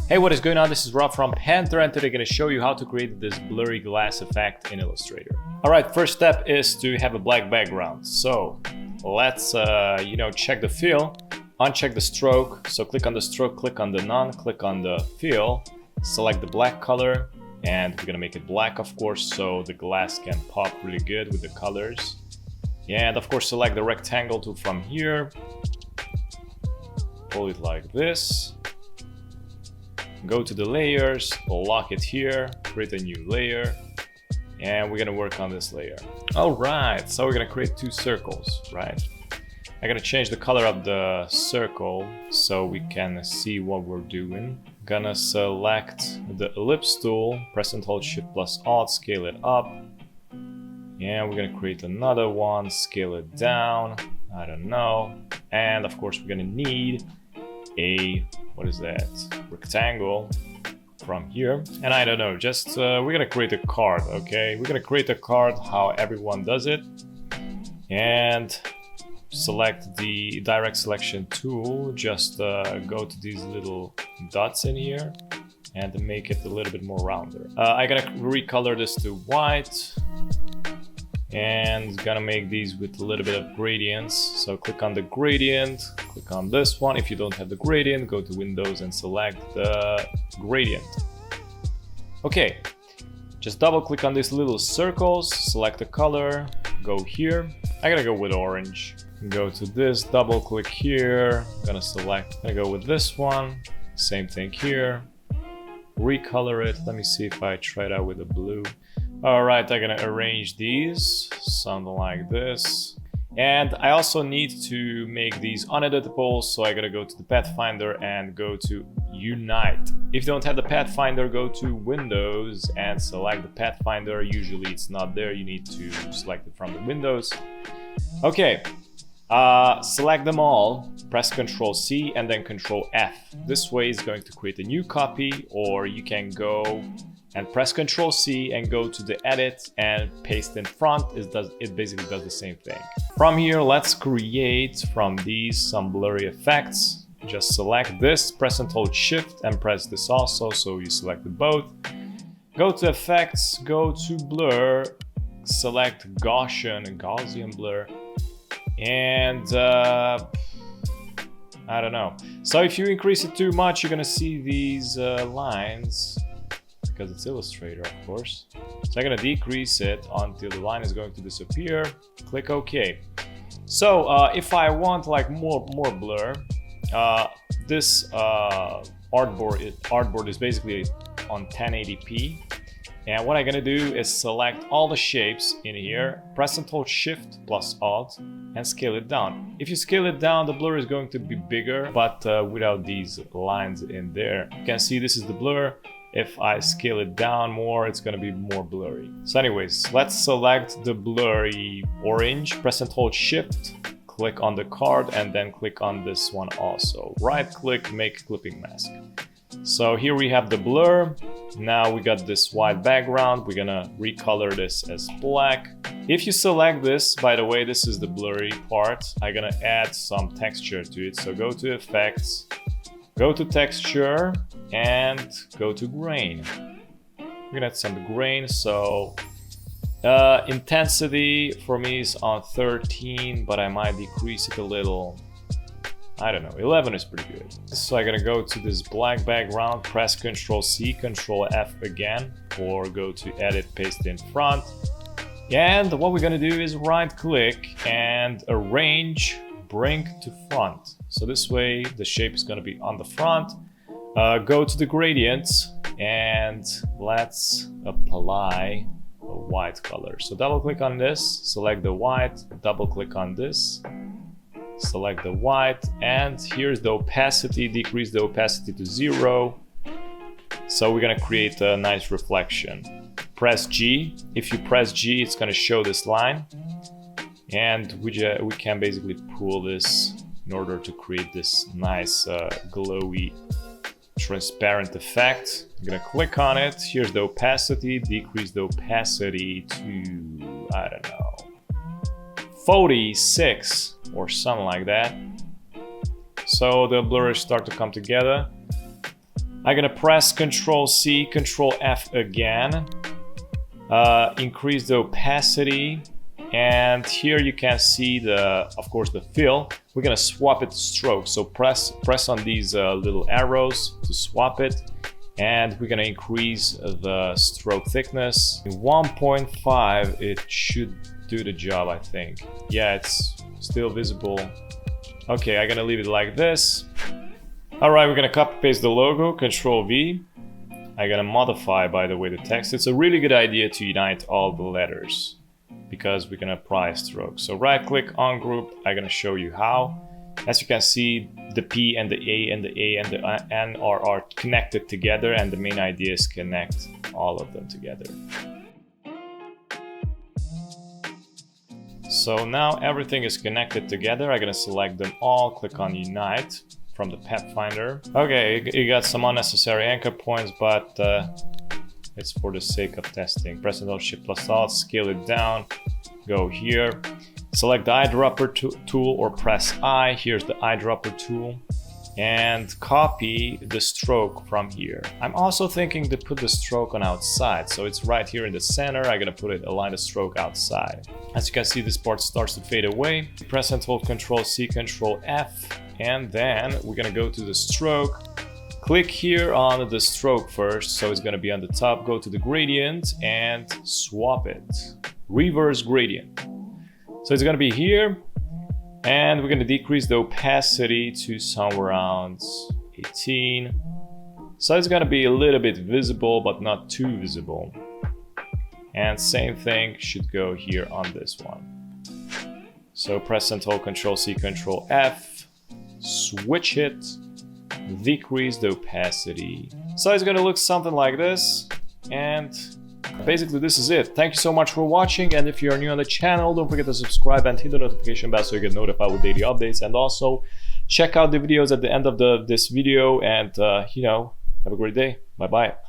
Hey, what is going on? This is Rob from Panter, and today I'm going to show you how to create this blurry glass effect in Illustrator. Alright, first step is to have a black background. So let's check the fill, uncheck the stroke. So click on the stroke, click on the none, click on the fill, select the black color, and we're going to make it black, of course, so the glass can pop really good with the colors. And of course, select the rectangle tool from here, pull it like this. Go to the layers, lock it here, create a new layer, and we're gonna work on this layer. Alright, so we're gonna create two circles, right? I'm gonna change the color of the circle so we can see what we're doing. Gonna select the ellipse tool, press and hold Shift plus Alt, scale it up. And we're gonna create another one, scale it down, I don't know. And of course we're gonna need a rectangle from here, and I don't know, just we're gonna create a card. Okay, we're gonna create a card how everyone does it, and select the direct selection tool. Just go to these little dots in here and make it a little bit more rounder. I'm gonna recolor this to white and gonna make these with a little bit of gradients. So click on the gradient, click on this one. If you don't have the gradient, go to Windows and select the gradient. Okay, just double click on these little circles, select the color, go here. I'm gonna go with orange. Go to this, double click here, gonna go with this one, same thing here, recolor it. Let me see if I try it out with the blue. Alright, I'm gonna arrange these, something like this. And I also need to make these uneditable, so I gotta go to the Pathfinder and go to Unite. If you don't have the Pathfinder, go to Windows and select the Pathfinder. Usually it's not there, you need to select it from the Windows. Okay, select them all, press Ctrl C and then Ctrl F. This way it's going to create a new copy, or you can go and press Ctrl C and go to the edit and paste in front. It basically does the same thing. From here, let's create from these some blurry effects. Just select this, press and hold Shift and press this also, so you selected both. Go to effects, go to blur, select Gaussian blur, and I don't know. So if you increase it too much, you're gonna see these lines, because it's Illustrator, of course. So I'm gonna decrease it until the line is going to disappear. Click OK. So if I want like more blur, this artboard is basically on 1080p. And what I'm gonna do is select all the shapes in here, press and hold Shift plus Alt, and scale it down. If you scale it down, the blur is going to be bigger, but without these lines in there. You can see this is the blur. If I scale it down more, it's gonna be more blurry. So anyways, let's select the blurry orange, press and hold Shift, click on the card, and then click on this one also. Right click, make clipping mask. So here we have the blur. Now we got this white background. We're gonna recolor this as black. If you select this, by the way, this is the blurry part. I'm gonna add some texture to it. So go to Effects, go to Texture, and go to Grain. We're gonna add some grain. So intensity for me is on 13, but I might decrease it a little. I don't know, 11 is pretty good. So I'm gonna go to this black background, press Ctrl C, Ctrl F again, or go to Edit, paste in front. And what we're gonna do is right click and arrange, bring to front. So this way the shape is gonna be on the front. Go to the gradients and let's apply a white color. So double click on this, select the white, double click on this, select the white, and here's the opacity, decrease the opacity to 0. So we're gonna create a nice reflection. Press G. If you press G, it's gonna show this line, and we can basically pull this in order to create this nice glowy transparent effect. I'm gonna click on it. Here's the opacity, decrease the opacity to, I don't know, 46 or something like that. So the blurs start to come together. I'm gonna press Control C, Control F again. Increase the opacity, and here you can see of course the fill. We're gonna swap it to stroke, so press on these little arrows to swap it, and we're gonna increase the stroke thickness. 1.5, it should do the job, I think. Yeah, it's still visible. Okay, I'm gonna leave it like this. All right, we're gonna copy paste the logo, Control V. I'm gonna modify, by the way, the text. It's a really good idea to unite all the letters because we're gonna apply stroke. So right click on group, I'm gonna show you how. As you can see, the P and the A and the A and the N are connected together, and the main idea is connect all of them together. So now everything is connected together. I'm gonna select them all, click on Unite from the Pathfinder. Okay, you got some unnecessary anchor points, but it's for the sake of testing. Press and hold Shift plus Alt, scale it down, go here. Select the eyedropper tool or press I. Here's the eyedropper tool. And copy the stroke from here. I'm also thinking to put the stroke on outside, so it's right here in the center. I'm gonna align the stroke outside. As you can see, this part starts to fade away. Press and hold Control C, Control F, and then we're gonna go to the stroke. Click here on the stroke first, so it's gonna be on the top. Go to the gradient and swap it. Reverse gradient. So it's gonna be here. And we're going to decrease the opacity to somewhere around 18. So it's going to be a little bit visible, but not too visible. And same thing should go here on this one. So press and hold Control C, Control F, switch it, decrease the opacity. So it's going to look something like this. And basically this is it. Thank you so much for watching, and if you're new on the channel, don't forget to subscribe and hit the notification bell so you get notified with daily updates, and also check out the videos at the end of this video, and you know, have a great day. Bye bye.